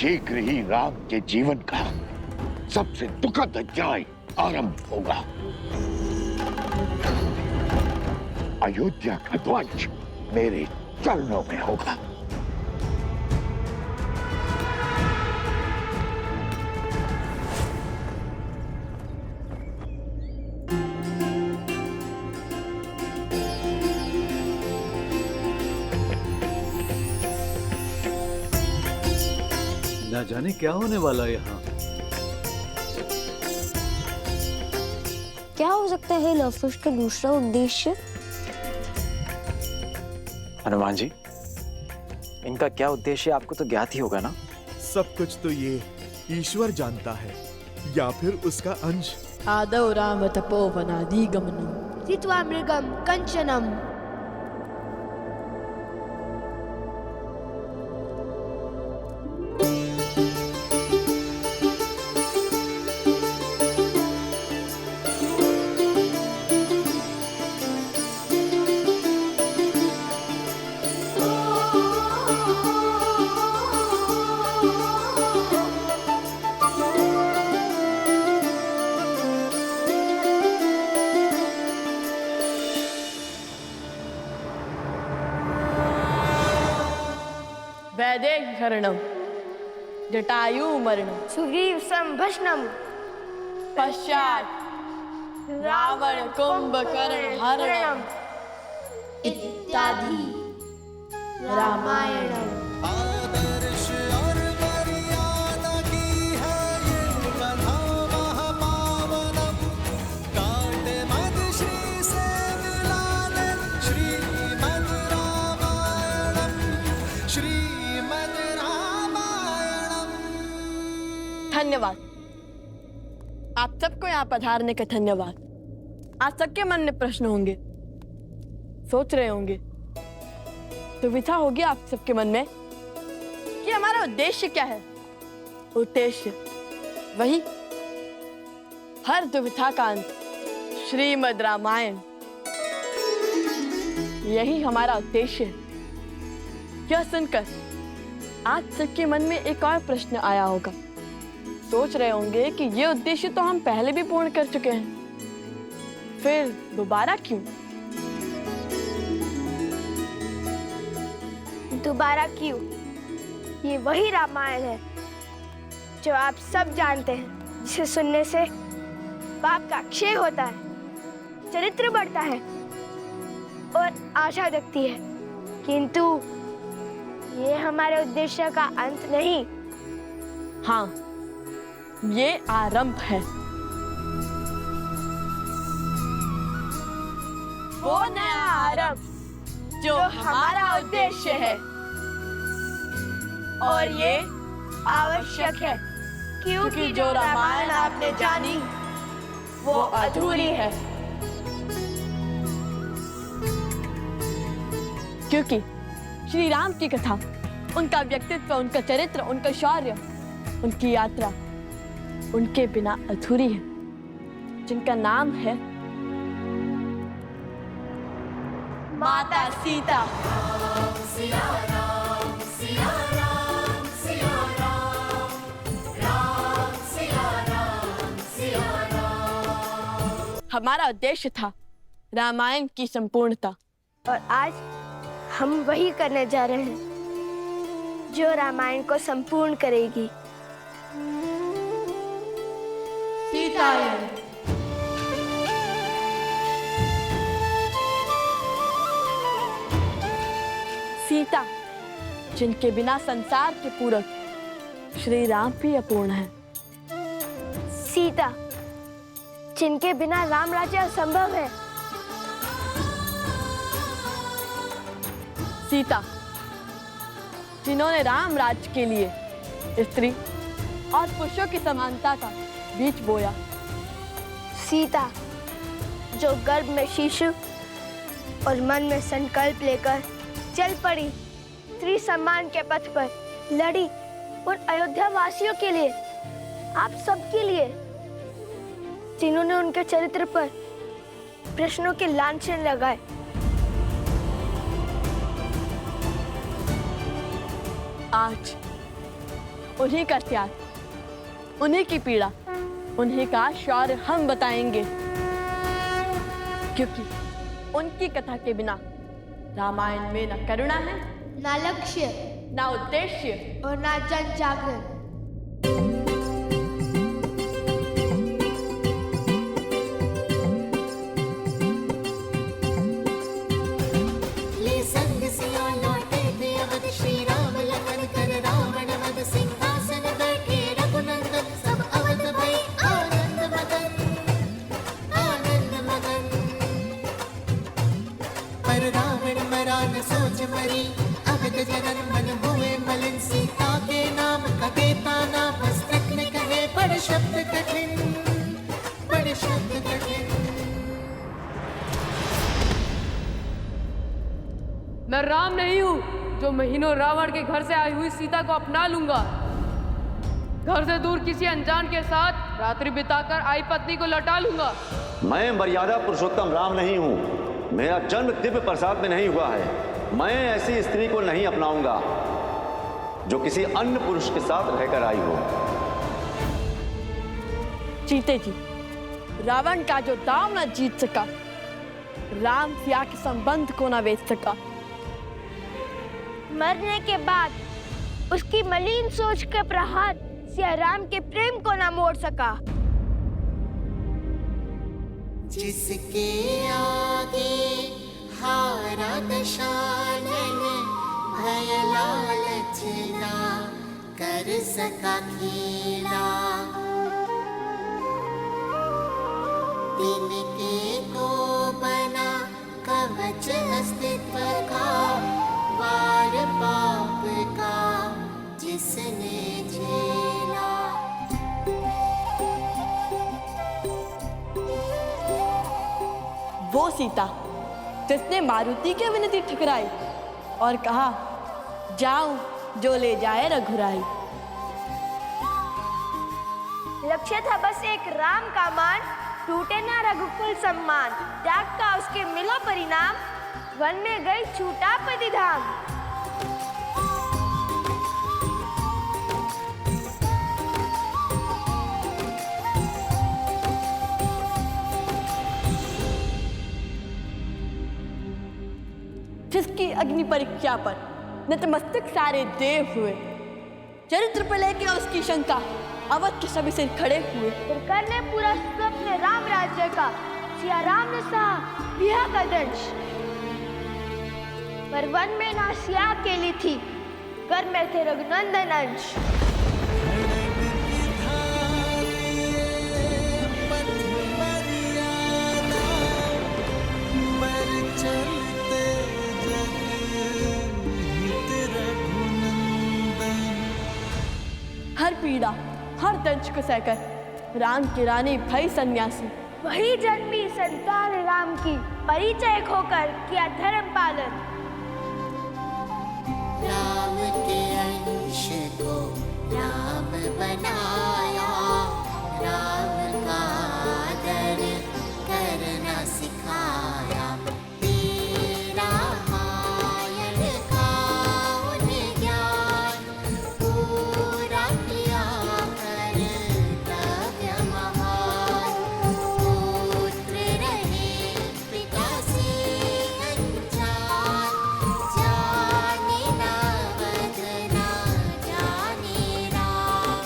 शीघ्र ही राम के जीवन का सबसे दुखद अध्याय आरंभ होगा। अयोध्या का ध्वज मेरे चरणों में होगा। ना जाने क्या होने वाला है यहाँ। क्या हो सकता है लवकुश का दूसरा उद्देश्य? हनुमान जी, इनका क्या उद्देश्य आपको तो ज्ञात ही होगा ना? सब कुछ तो ये ईश्वर जानता है, या फिर उसका अंश। आदौ राम तपोवनादिगमनम् जित्वा मृगम कंचनम। वैदेहीकरणम् जटायुमरणम् सुग्रीव संभष्णम। पश्चात् रावण कुंभकर्ण हरणम् इत्यादि रामायणम्। आदर्श और मर्यादा की है ये कथा महापावनम। काट मद श्री से मिला ले श्रीमद् रामायणम, श्रीमद् रामायणम। धन्यवाद आप सबको यहाँ पधारने का धन्यवाद। आज सबके मन में प्रश्न होंगे, सोच रहे होंगे, दुविधा होगी आप सबके मन में कि हमारा उद्देश्य क्या है। उद्देश्य वही हर दुविधा का अंत, श्रीमद् रामायण। यही हमारा उद्देश्य है। यह सुनकर आज सबके मन में एक और प्रश्न आया होगा। सोच रहे होंगे कि ये उद्देश्य तो हम पहले भी पूर्ण कर चुके हैं, फिर दोबारा क्यों? दोबारा क्यों? ये वही रामायण है जो आप सब जानते हैं, जिसे सुनने से पाप का क्षय होता है, चरित्र बढ़ता है और आशा जगती है। किंतु ये हमारे उद्देश्य का अंत नहीं। हाँ, ये आरंभ है। वो नया आरंभ जो हमारा उद्देश्य है, और ये आवश्यक है क्योंकि जो रामायण आपने जानी वो अधूरी है। क्योंकि श्री राम की कथा, उनका व्यक्तित्व, उनका चरित्र, उनका शौर्य, उनकी यात्रा उनके बिना अधूरी है, जिनका नाम है माता सीता। सिया राम, सिया राम, सिया राम, राम सिया राम, सिया राम। हमारा उद्देश्य था रामायण की संपूर्णता, और आज हम वही करने जा रहे हैं जो रामायण को संपूर्ण करेगी। सीतायन। सीता, जिनके बिना संसार के पूरक श्री राम भी अपूर्ण है। सीता, जिनके बिना राम राज्य असंभव है। सीता, जिन्होंने राम राज्य के लिए स्त्री और पुरुषों की समानता का बीज बोया। सीता, जो गर्भ में शिशु और मन में संकल्प लेकर चल पड़ी, स्त्री सम्मान के पथ पर लड़ी और अयोध्या वासियों के लिए, आप सबके लिए, जिन्होंने उनके चरित्र पर प्रश्नों के लांछन लगाए। आज उन्हीं का त्याग, उन्हीं की पीड़ा, उन्हीं का शौर्य हम बताएंगे, क्योंकि उनकी कथा के बिना रामायण में न करुणा है, ना लक्ष्य न उद्देश्य और ना जन जागरण। ले संग सिया लौटे थे अवध, श्री राम लखन कर रावण वध, सिंहासन बैठे रघुनंदन, सब अवध भई आनंद मगन, आनंद मगन। पर रावण मरा न सोच मरी, अवध जनन मन हुए मलिन, सीता के नाम का देता ना, मस्तक ने कहे बड़े शब्द कठिन, बड़े शब्द कठिन। मैं राम नहीं हूँ जो महीनों रावण के घर से आई हुई सीता को अपना लूंगा। घर से दूर किसी अनजान के साथ रात्रि बिताकर आई पत्नी को लौटा लूंगा। मैं मर्यादा पुरुषोत्तम राम नहीं हूँ। मेरा जन्म दिव्य प्रसाद में नहीं हुआ है। मैं ऐसी स्त्री को नहीं अपनाऊंगा जो किसी अन्य पुरुष के साथ रहकर आई हो। जीते जी रावण का जो दाव न जीत सका, राम सिया के संबंध को न बेच सका, मरने के बाद उसकी मलिन सोच का प्रहार सिया राम के प्रेम को न मोड़ सका। जिसके आगे हारा दशानन, भय लालच ना कर सका खेला। तिनके को बना कवच अस्तित्व का, वार पाप का जिसने झेला। वो सीता जिसने मारुति की विनती ठुकराई और कहा, जाऊं जो ले जाए रघुराई। लक्ष्य था बस एक राम का मान, टूटे ना रघुकुल सम्मान। त्याग का उसके मिला परिणाम, वन में गई छूटा पति धाम। जिसकी अग्नि परीक्षा पर नतमस्तक सारे देव हुए, चरित्र पर लेके उसकी शंका अवध के सभी सिर खड़े हुए। फिर करने पूरा स्वप्न राम राज्य का, सिया राम ने सहा विहा का दंश। पर वन में ना सिया अकेली थी, घर में थे रघुनंदन अंश। हर पीड़ा हर दंश को सहकर राम की रानी भई सन्यासी। वही जन्मी संतान राम की, परिचय खोकर किया धर्म पालन। राम के अंश को राम बनाया, राम का आदर करना सिखाया। तेरा मायन का उन्हें ज्ञान, पूरा किया कर्तव्य महान। पुत्र रहे पिता से अनजान, जाने ना वदना जाने राम।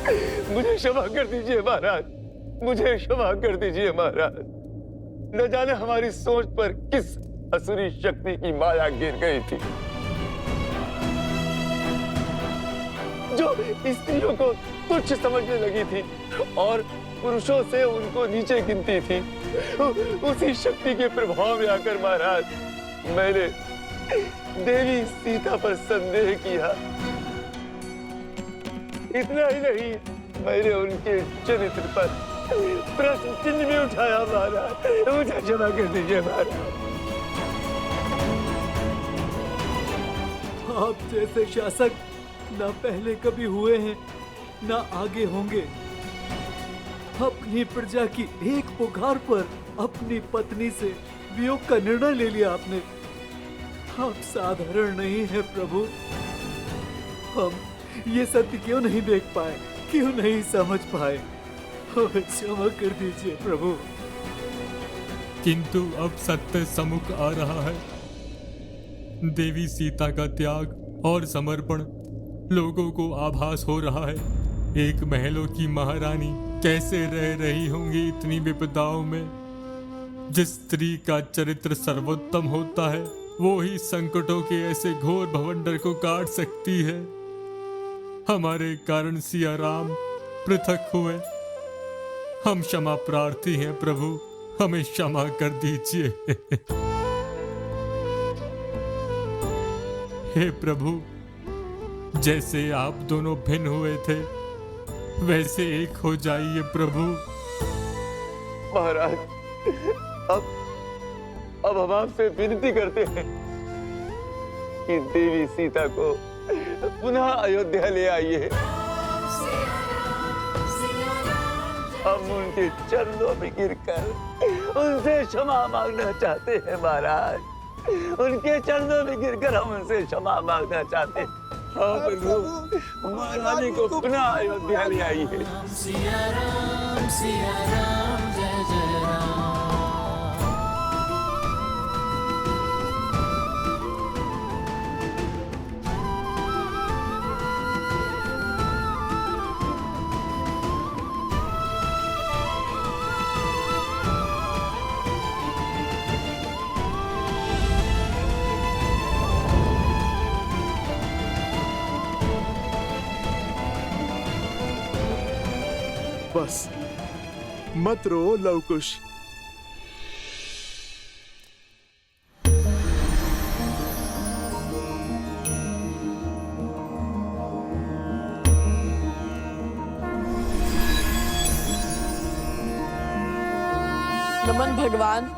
मुझे क्षमा कर दीजिए महाराज, मुझे क्षमा कर दीजिए महाराज। न जाने हमारी सोच पर किस असुरी शक्ति की माया गिर गई थी, जो स्त्रियों को तुच्छ समझने लगी थी और पुरुषों से उनको नीचे गिनती थी। उसी शक्ति के प्रभाव में आकर महाराज मैंने देवी सीता पर संदेह किया। इतना ही नहीं, मैंने उनके चरित्र पर प्रश्न चिन्ह भी उठाया महाराज, मुझे क्षमा कर दीजिए महाराज। आप जैसे शासक न पहले कभी हुए हैं न आगे होंगे। अपनी प्रजा की एक पुकार पर अपनी पत्नी से वियोग का निर्णय ले लिया आपने। आप साधारण नहीं है प्रभु। हम ये सत्य क्यों नहीं देख पाए, क्यों नहीं समझ पाए? हमें क्षमा कर दीजिए प्रभु। किंतु अब सत्य सम्मुख आ रहा है। देवी सीता का त्याग और समर्पण लोगों को आभास हो रहा है। एक महलों की महारानी कैसे रह रही होंगी इतनी विपदाओं में। जिस स्त्री का चरित्र सर्वोत्तम होता है वो ही संकटों के ऐसे घोर भवंडर को काट सकती है। हमारे कारण सिया राम पृथक हुए। हम क्षमा प्रार्थी हैं प्रभु, हमें क्षमा कर दीजिए। हे प्रभु, जैसे आप दोनों भिन्न हुए थे वैसे एक हो जाइए प्रभु। महाराज अब हम आपसे विनती करते हैं कि देवी सीता को पुनः अयोध्या ले आइए। हम उनके चरणों में गिरकर उनसे क्षमा मांगना चाहते हैं महाराज। उनके चरणों में गिरकर हम उनसे क्षमा मांगना चाहते हैं। हाँ प्रभु, महारानी को पुनः अयोध्या ले आइए। सिया राम जय जय राम। बस मत रो लवकुश। नमन भगवान।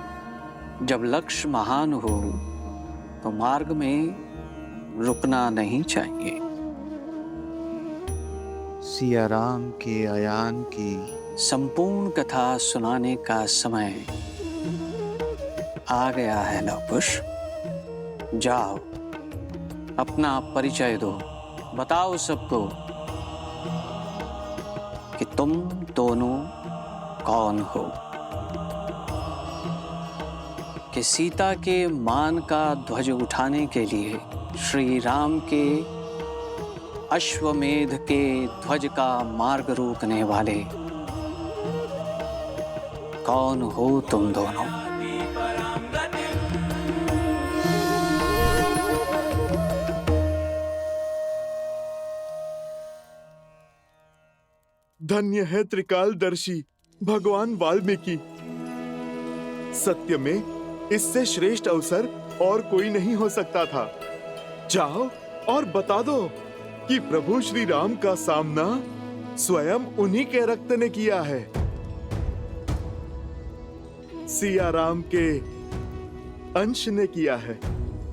जब लक्ष्य महान हो तो मार्ग में रुकना नहीं चाहिए। सिया राम के आयान की संपूर्ण कथा सुनाने का समय आ गया है लवकुश। जाओ, अपना परिचय दो, बताओ सबको कि तुम दोनों कौन हो। कि सीता के मान का ध्वज उठाने के लिए श्री राम के अश्वमेध के ध्वज का मार्ग रोकने वाले कौन हो तुम दोनों। धन्य है त्रिकालदर्शी भगवान वाल्मीकि। सत्य में इससे श्रेष्ठ अवसर और कोई नहीं हो सकता था। जाओ और बता दो कि प्रभु श्री राम का सामना स्वयं उन्हीं के रक्त ने किया है। सिया राम के अंश ने किया है।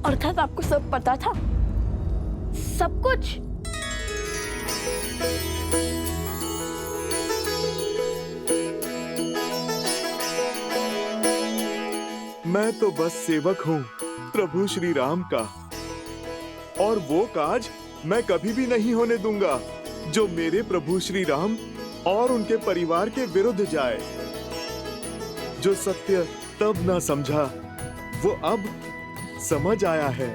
अर्थात आपको सब पता था, सब कुछ। मैं तो बस सेवक हूँ प्रभु श्री राम का, और वो काज मैं कभी भी नहीं होने दूंगा जो मेरे प्रभु श्री राम और उनके परिवार के विरुद्ध जाए। जो सत्य तब ना समझा वो अब समझ आया है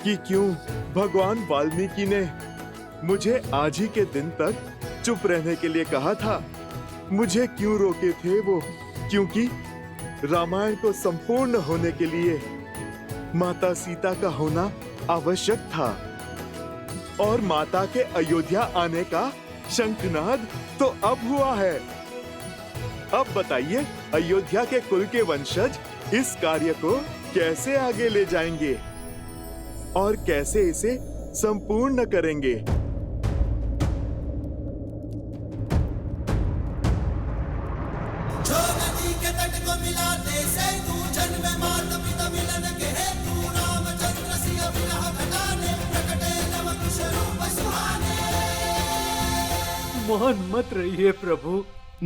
कि क्यों भगवान वाल्मीकि ने मुझे आज ही के दिन तक चुप रहने के लिए कहा था। मुझे क्यों रोके थे वो? क्योंकि रामायण को संपूर्ण होने के लिए माता सीता का होना आवश्यक था। और माता के अयोध्या आने का शंखनाद तो अब हुआ है। अब बताइए, अयोध्या के कुल के वंशज इस कार्य को कैसे आगे ले जाएंगे और कैसे इसे संपूर्ण करेंगे? जो नदी के तट को मिलाते से तू जन्म मात पिता मिलन के हेतु रामचंद्र सिय विरह घटाने प्रकटे नव कुश रूप सुहाने। मौन मत रहिए प्रभु।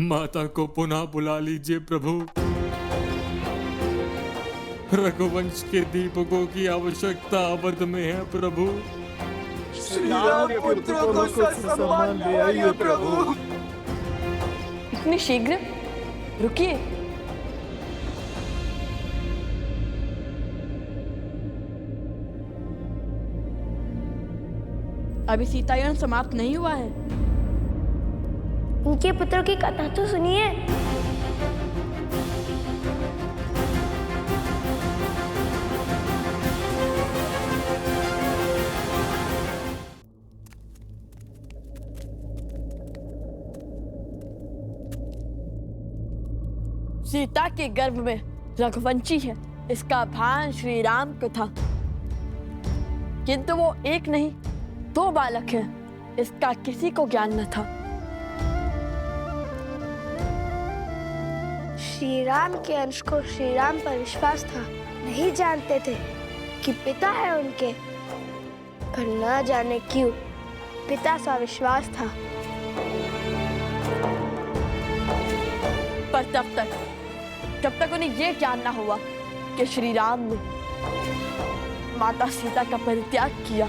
माता को पुनः बुला लीजिए प्रभु। रघुवंश के दीपकों की आवश्यकता अवध में है प्रभु। श्री राम पुत्र को सम्मान ले आइए प्रभु। इतनी शीघ्र? रुकिए। अभी सीतायन समाप्त नहीं हुआ है। उनके पुत्रों की कथा तो सुनिए। सीता के गर्भ में रघुवंशी है, इसका भान श्री राम को था, किंतु वो एक नहीं 2 बालक हैं, इसका किसी को ज्ञान न था। श्री राम के अंश को श्री राम पर विश्वास था। नहीं जानते थे कि पिता है उनके, पर न जाने क्यों पिता सा विश्वास था। पर जब तक उन्हें ये ज्ञान ना हुआ कि श्री राम ने माता सीता का परित्याग किया।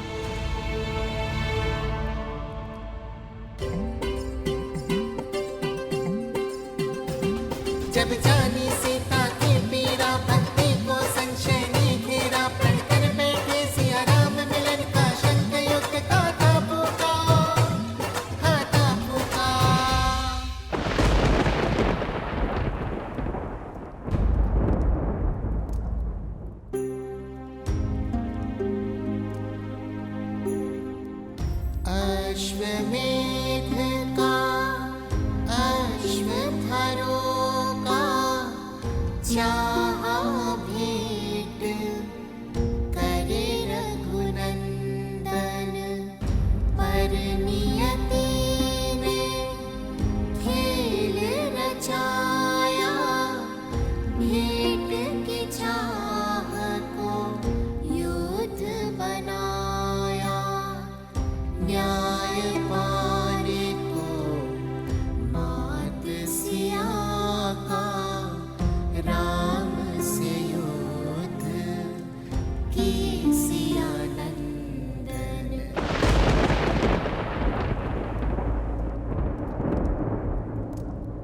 जब जानी सीता की पीड़ा भक्ति को संशय ने घेरा, प्रण कर बैठे सिया राम मिलन का शंख युक्त गाथा फूका, गाथा फूका। अश्वमेध का अश्वत्थारो चाहा भेंट करे रघुनंदन, पर नियति ने खेल रचाया, भेंट की चाह को युद्ध बनाया। न्याय पाने को मात सिया का, राम से युद्ध की सिया नंदन।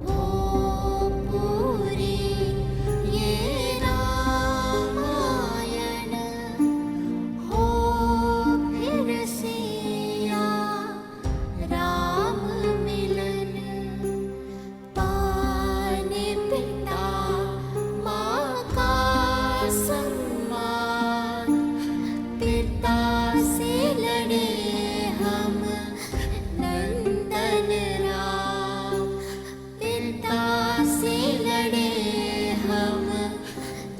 हो पूरी ये रामायण, हो फिर सिया राम मिलन, पाने पिता माँ का सम्मान, पिता से लड़े हम नंदन राम, पिता से लड़े हम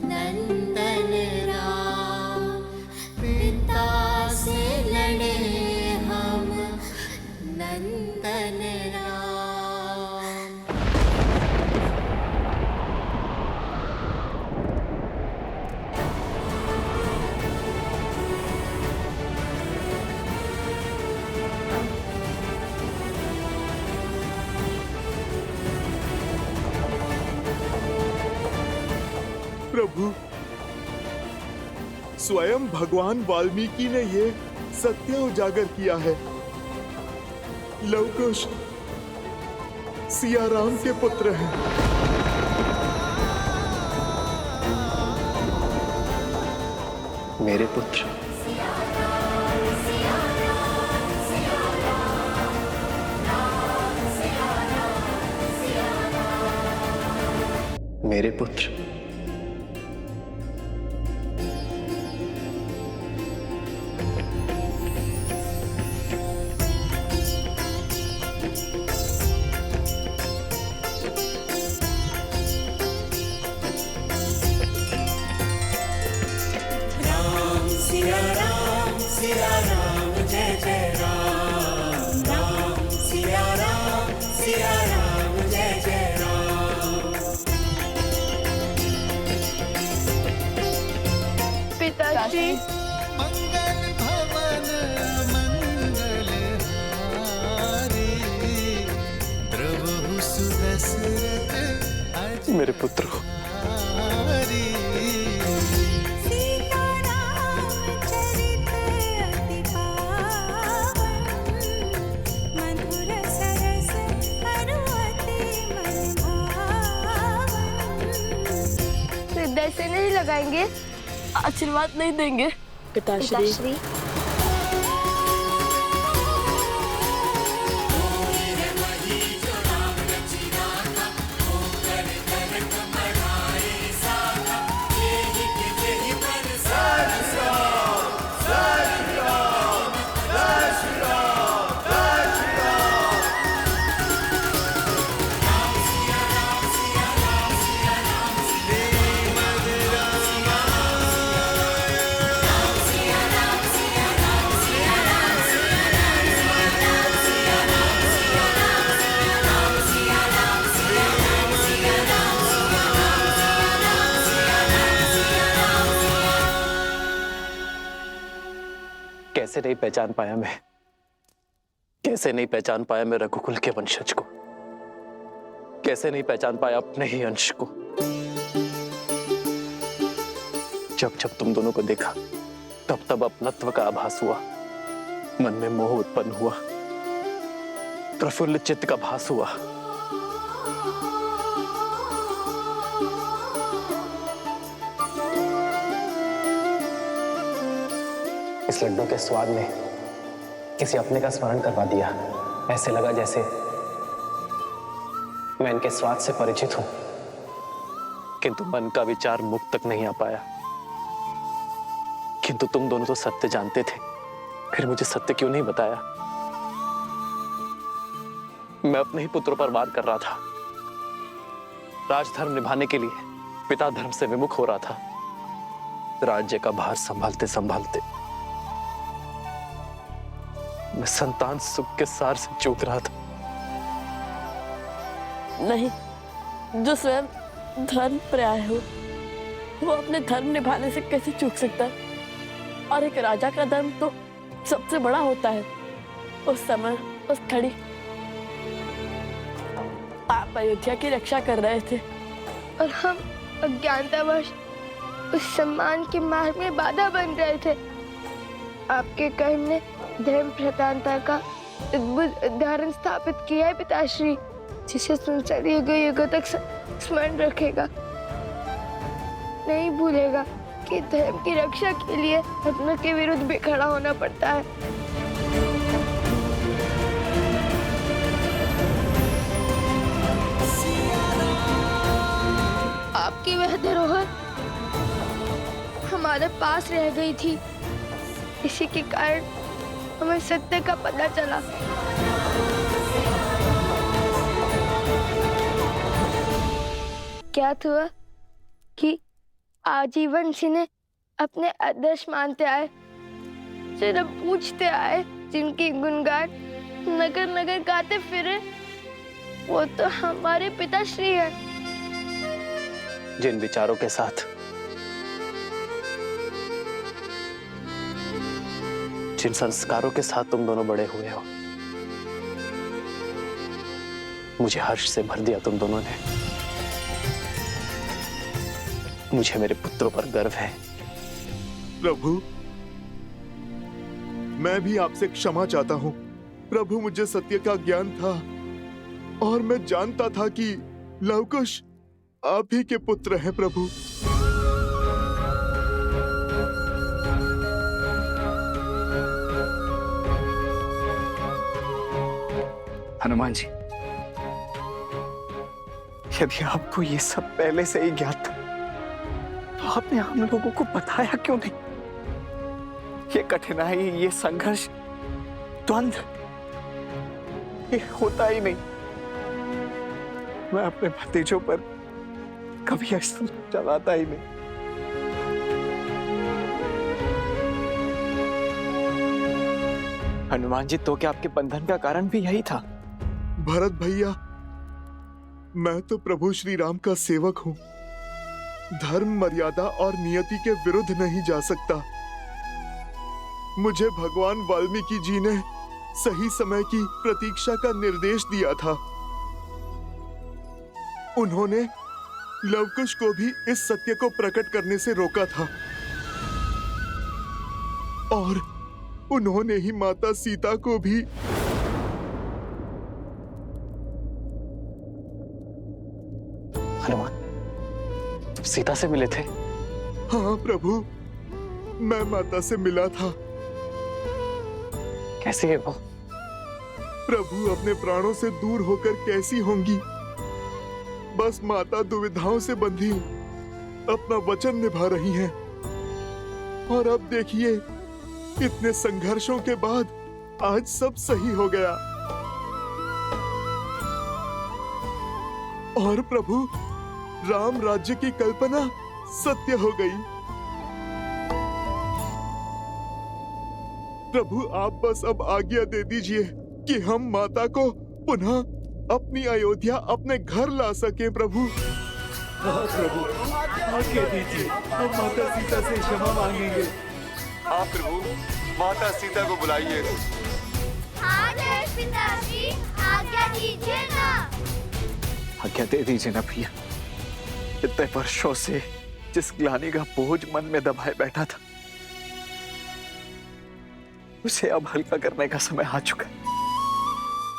नंदन राम, पिता से लड़े हम नंदन राम। प्रभु, स्वयं भगवान वाल्मीकि ने ये सत्य उजागर किया है। लवकुश सिया राम के पुत्र हैं। मेरे पुत्र? मेरे पुत्र। पिताश्री, मंगल भवन मंगल हारी, द्रवहु सुदशरथ मेरे पुत्र हो। अजहारी। सीताराम चरित अति पावन, मधुर सरस अरुअति मन भावन। हृदय से नहीं लगाएंगे? आशीर्वाद नहीं देंगे पिताश्री? पिताश्री, कैसे नहीं पहचान पाया मैं, कैसे नहीं पहचान पाया मैं रघुकुल के वंशज को, कैसे नहीं पहचान पाया अपने ही अंश को। जब जब तुम दोनों को देखा तब तब अपनत्व का आभास हुआ, मन में मोह उत्पन्न हुआ, प्रफुल्ल चित्त का भास हुआ। इस लड्डू के स्वाद ने किसी अपने का स्मरण करवा दिया। ऐसे लगा जैसे मैं इनके स्वाद से परिचित हूं, किंतु मन का विचार मुख तक नहीं आ पाया। किंतु तुम दोनों तो सत्य जानते थे, फिर मुझे सत्य क्यों नहीं बताया? मैं अपने ही पुत्रों पर वार कर रहा था, राजधर्म निभाने के लिए पिता धर्म से विमुख हो रहा था। राज्य का भार संभालते संभालते मैं संतान सुख के सार से चूक रहा था। नहीं, जो स्वयं धर्म पर्याय हो वो अपने धर्म निभाने से कैसे चूक सकता है? और एक राजा का धर्म तो सबसे बड़ा होता है। उस समय उस घड़ी आप अयोध्या की रक्षा कर रहे थे और हम अज्ञानतावश उस सम्मान के मार्ग में बाधा बन रहे थे। आपके कर्म ने धर्म प्रधानता का अद्भुत उदाहरण स्थापित किया है पिताश्री, जिसे संसार युगों युगों तक स्मरण रखेगा, नहीं भूलेगा कि धर्म की रक्षा के लिए अपनों के विरुद्ध भी खड़ा होना पड़ता है। आपकी वह धरोहर हमारे पास रह गई थी, इसी के कारण हमें सत्य का पता चला। क्या हुआ कि आजीवन जिन्हें अपने आदर्श मानते आए, सिर्फ पूछते आए, जिनकी गुणगान नगर नगर गाते फिरे, वो तो हमारे पिताश्री हैं। जिन विचारों के साथ, जिन संस्कारों के साथ तुम दोनों बड़े हुए हो, मुझे हर्ष से भर दिया तुम दोनों ने। मुझे मेरे पुत्रों पर गर्व है। प्रभु, मैं भी आपसे क्षमा चाहता हूँ। प्रभु, मुझे सत्य का ज्ञान था और मैं जानता था कि लवकुश आप ही के पुत्र हैं प्रभु। हनुमान जी, यदि आपको ये सब पहले से ही ज्ञात था तो आपने हम लोगों को बताया क्यों नहीं? ये कठिनाई, ये संघर्ष, द्वंद्व ये होता ही नहीं। मैं अपने भतीजों पर कभी ऐसा चलाता ही नहीं। हनुमान जी, तो क्या आपके बंधन का कारण भी यही था? भरत भैया, मैं तो प्रभु श्री राम का सेवक हूँ। धर्म, मर्यादा और नियति के विरुद्ध नहीं जा सकता। मुझे भगवान वाल्मीकि जी ने सही समय की प्रतीक्षा का निर्देश दिया था। उन्होंने लवकुश को भी इस सत्य को प्रकट करने से रोका था और उन्होंने ही माता सीता को भी। हनुमान, सीता से मिले थे? हाँ प्रभु, मैं माता से मिला था। कैसी है वो? प्रभु अपने प्राणों से दूर होकर कैसी होंगी? बस माता दुविधाओं से बंधी अपना वचन निभा रही हैं। और अब देखिए, इतने संघर्षों के बाद आज सब सही हो गया। और प्रभु, राम राज्य की कल्पना सत्य हो गई। प्रभु, आप बस अब आज्ञा दे दीजिए कि हम माता को पुनः अपनी अयोध्या, अपने घर ला सके। प्रभु, हाँ प्रभु, आज्ञा दीजिए, हम माता सीता से क्षमा मांगेंगे। हाँ प्रभु, माता सीता को बुलाइए। हाँ पिताजी, आज्ञा दीजिए ना। आज्ञा दे दीजिए ना भैया। इतने वर्षों से जिस ग्लानि का बोझ मन में दबाए बैठा था, उसे अब हल्का करने का समय आ चुका है।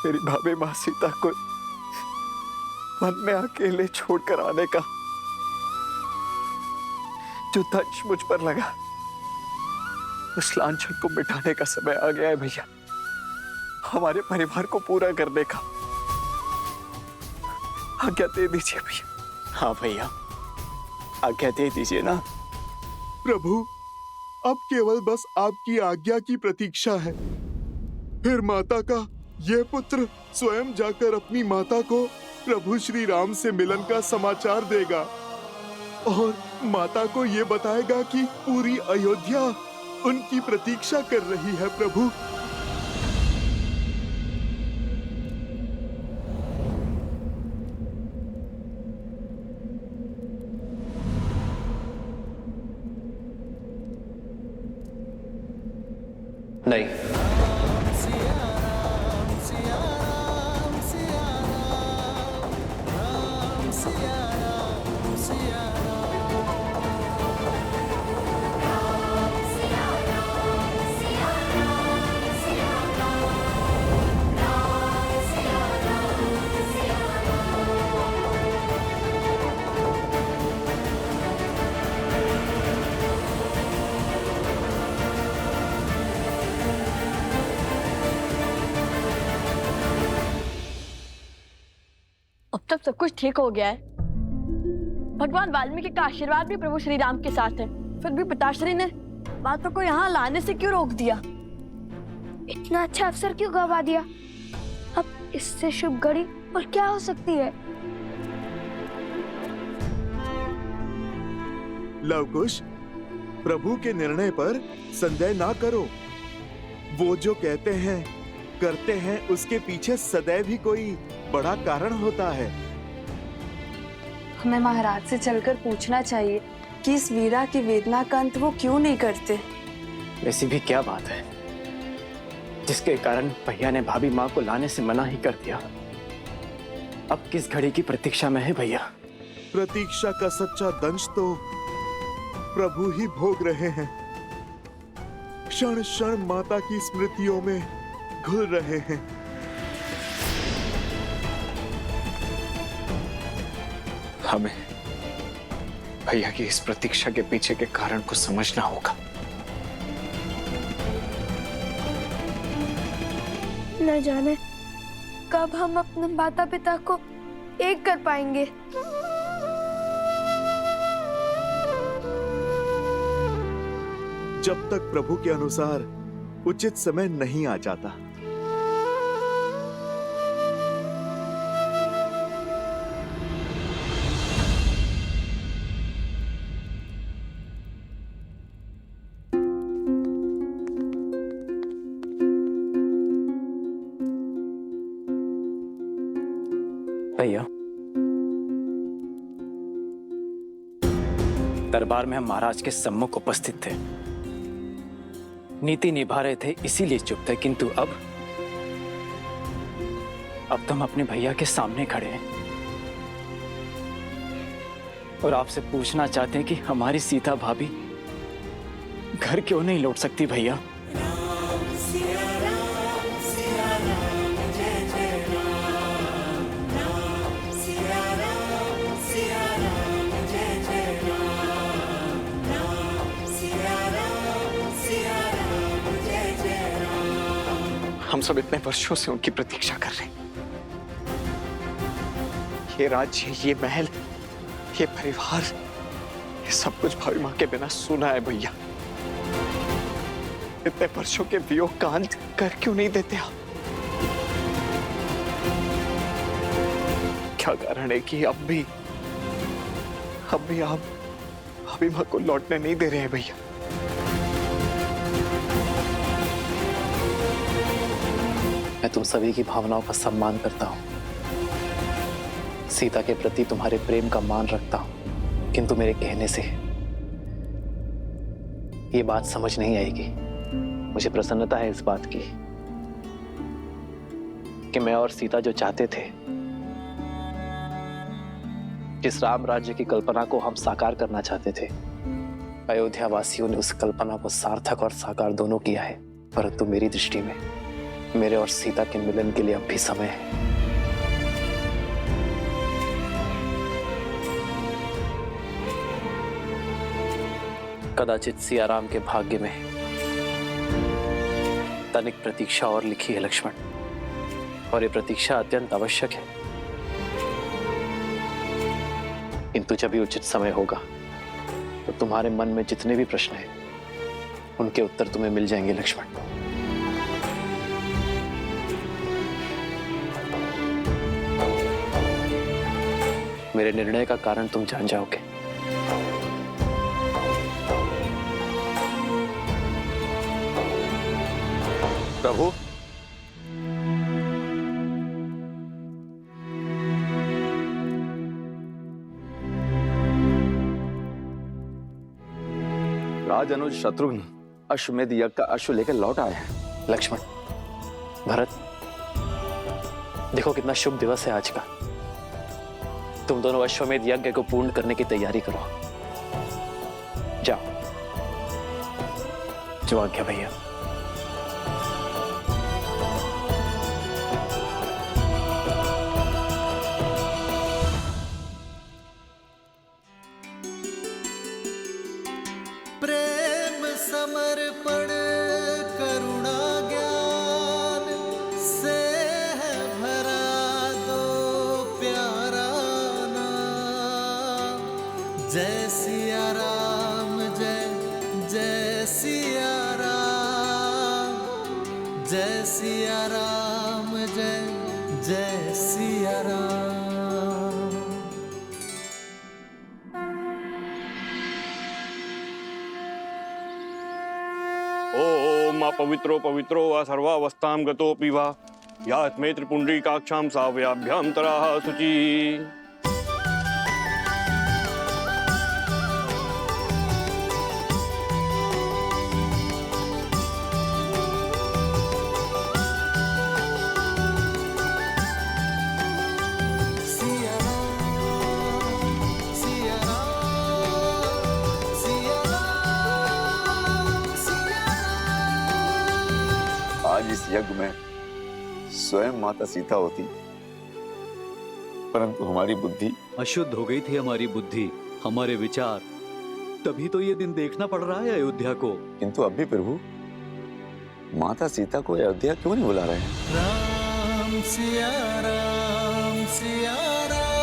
मेरी भाभी माँ सीता को मन में अकेले छोड़कर आने का जो दंश मुझ पर लगा, उस लांछन को मिटाने का समय आ गया है भैया। हमारे परिवार को पूरा करने का। आज्ञा दे दीजिए भैया। हाँ भैया, आज्ञा दे दीजिए ना। प्रभु, अब केवल बस आपकी आज्ञा की प्रतीक्षा है। फिर माता का यह पुत्र स्वयं जाकर अपनी माता को प्रभु श्री राम से मिलन का समाचार देगा और माता को यह बताएगा कि पूरी अयोध्या उनकी प्रतीक्षा कर रही है। प्रभु, नहीं, अब तक सब कुछ ठीक हो गया है। भगवान वाल्मीकि का आशीर्वाद भी प्रभु श्री राम के साथ है। फिर भी पिताश्री ने माता को यहाँ लाने से क्यों रोक दिया? इतना अच्छा अवसर क्यों गवा दिया? अब इससे शुभ घड़ी और क्या हो सकती है? लवकुश, प्रभु के निर्णय पर संदेह ना करो। वो जो कहते हैं, करते हैं, उसके पीछे सदैव ही कोई बड़ा कारण होता है। हमें महाराज से चलकर पूछना चाहिए कि इस वीरा की वेदना का अंत वो क्यों नहीं करते। ऐसी भी क्या बात है जिसके कारण भैया ने भाभी माँ को लाने से मना ही कर दिया? अब किस घड़ी की प्रतीक्षा में है भैया? प्रतीक्षा का सच्चा दंश तो प्रभु ही भोग रहे हैं। क्षण क्षण माता की स्मृतियों में घुल रहे हैं। हमें भैया की इस प्रतीक्षा के पीछे के कारण को समझना होगा। न जाने कब हम अपने माता पिता को एक कर पाएंगे। जब तक प्रभु के अनुसार उचित समय नहीं आ जाता। भैया, दरबार में हम महाराज के सम्मुख उपस्थित थे, नीति निभा रहे थे, इसीलिए चुप थे। किंतु अब तो हम अपने भैया के सामने खड़े हैं और आपसे पूछना चाहते हैं कि हमारी सीता भाभी घर क्यों नहीं लौट सकती भैया? हम सब इतने वर्षों से उनकी प्रतीक्षा कर रहे हैं। ये राज्य, ये महल, ये परिवार, ये सब कुछ भाभी माँ के बिना सुना है भैया। इतने वर्षों के वियोग का अंत कर क्यों नहीं देते आप? क्या कारण है कि अब भी आप भाभी माँ को लौटने नहीं दे रहे हैं भैया? मैं तुम सभी की भावनाओं का सम्मान करता हूं, सीता के प्रति तुम्हारे प्रेम का मान रखता हूं, किंतु मेरे कहने से ये बात समझ नहीं आएगी। मुझे प्रसन्नता है इस बात की कि मैं और सीता जो चाहते थे, जिस राम राज्य की कल्पना को हम साकार करना चाहते थे, अयोध्या वासियों ने उस कल्पना को सार्थक और साकार दोनों किया है। परंतु मेरी दृष्टि में मेरे और सीता के मिलन के लिए अब भी समय है। कदाचित सियाराम के भाग्य में तनिक प्रतीक्षा और लिखी है लक्ष्मण, और ये प्रतीक्षा अत्यंत आवश्यक है। किंतु जब भी उचित समय होगा तो तुम्हारे मन में जितने भी प्रश्न हैं उनके उत्तर तुम्हें मिल जाएंगे लक्ष्मण। मेरे निर्णय का कारण तुम जान जाओगे। प्रभु, राज अनुज शत्रुघ्न अश्वमेध यज्ञ का अश्व लेकर लौट आए हैं। लक्ष्मण, भरत, देखो कितना शुभ दिवस है आज का। तुम दोनों अश्वमेध यज्ञ को पूर्ण करने की तैयारी करो। जाओ। जो आज्ञा भैया। प्रेम समर्पण करुणा ज्ञान से है भरा दो प्यारा नाम। जय सिया राम, जय जय सिया राम, जय सिया राम, जय जय सिया राम। ओम पवित्रो पवित्रो वा सर्वावस्थां गतोऽपि वा यास्मै त्रिपुण्ड्रीकाक्षां साव्याभ्यां तराः शुचि। आज इस यज्ञ में स्वयं माता सीता होती, परंतु हमारी बुद्धि अशुद्ध हो गई थी। हमारी बुद्धि, हमारे विचार, तभी तो ये दिन देखना पड़ रहा है अयोध्या को। किंतु अब भी प्रभु माता सीता को अयोध्या क्यों नहीं बुला रहे हैं? राम सिया राम, सिया राम।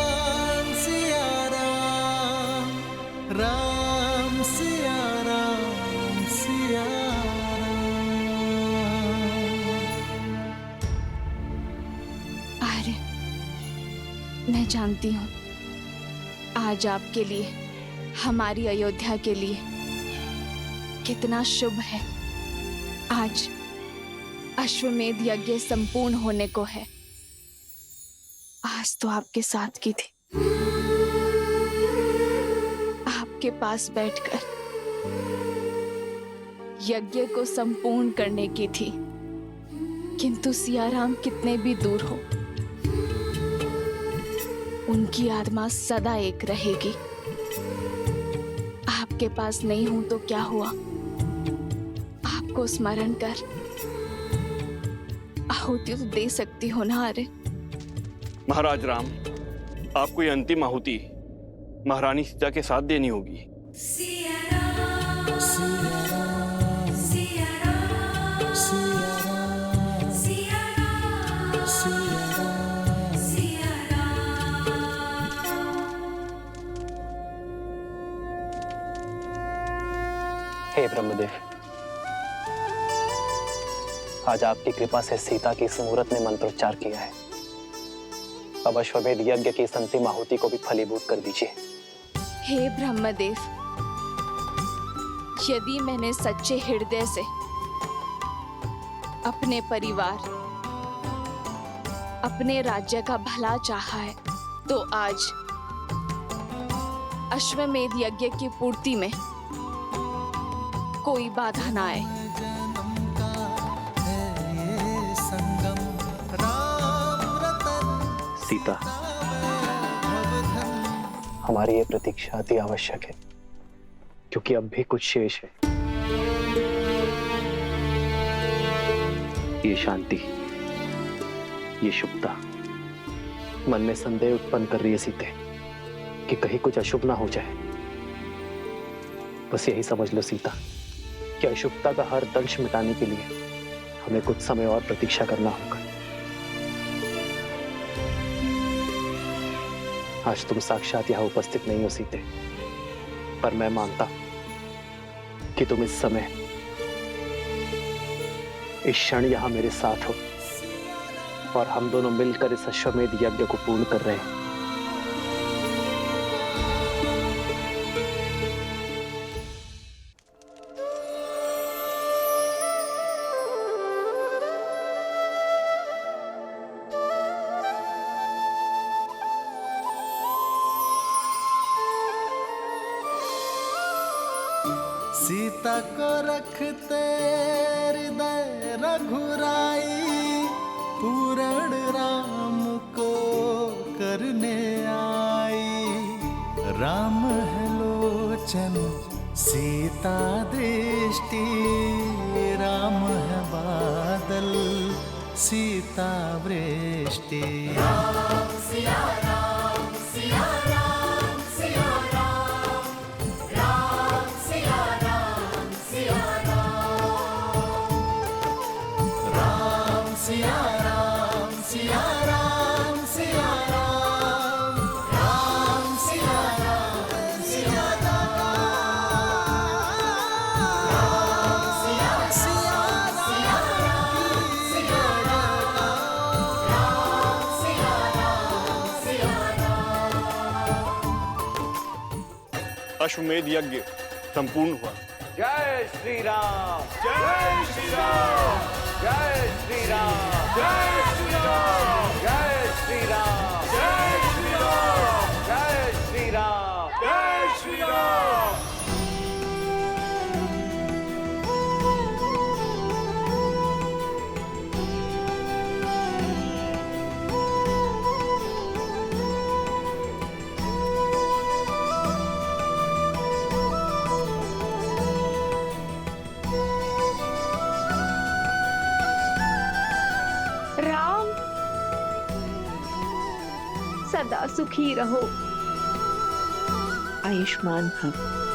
मैं जानती हूँ आज आपके लिए, हमारी अयोध्या के लिए कितना शुभ है। आज अश्वमेध यज्ञ संपूर्ण होने को है। आज तो आपके साथ की थी, आपके पास बैठकर यज्ञ को संपूर्ण करने की थी। किंतु सियाराम कितने भी दूर हो, उनकी आत्मा सदा एक रहेगी। आपके पास नहीं हूं तो क्या हुआ, आपको स्मरण कर आहुति तो दे सकती हो ना। अरे महाराज राम, आपको ये अंतिम आहुति महारानी सीता के साथ देनी होगी। हे ब्रह्मदेव, आज आपकी कृपा से सीता की इस मुहूर्त ने मंत्रोच्चार किया है। अब अश्वमेध यज्ञ की इस अंतिम आहुति को भी फलीभूत कर दीजिए। हे ब्रह्मदेव, यदि मैंने सच्चे हृदय से अपने परिवार, अपने राज्य का भला चाहा है, तो आज अश्वमेध यज्ञ की पूर्ति में कोई बाधा ना आए। सीता, हमारी ये प्रतीक्षा अति आवश्यक है, क्योंकि अब भी कुछ शेष है। ये शांति, ये शुभता मन में संदेह उत्पन्न कर रही है सीते, कि कहीं कुछ अशुभ ना हो जाए। बस यही समझ लो सीता, कि अशुभता का हर दंश मिटाने के लिए हमें कुछ समय और प्रतीक्षा करना होगा। आज तुम साक्षात यहाँ उपस्थित नहीं हो सीते, पर मैं मानता हूं कि तुम इस समय, इस क्षण यहाँ मेरे साथ हो और हम दोनों मिलकर इस अश्वमेध यज्ञ को पूर्ण कर रहे हैं। सीता को रखते हृदय रघुराई, पूरण राम को करने आई। राम है लोचन सीता दृष्टि, राम है बादल सीता वृष्टि। राम सिया राम सिया राम सिया राम, राम सिया राम सिया राम, राम सिया राम सिया राम सिया राम, राम सिया राम सिया अश्वमेध यज्ञ संपूर्ण हुआ। जय श्री राम, जय श्री राम, जय श्री राम, जय श्री राम, जय श्री राम, जय श्री राम, जय श्री राम, जय श्री राम। राम सदा सुखी रहो, आयुष्मान भव।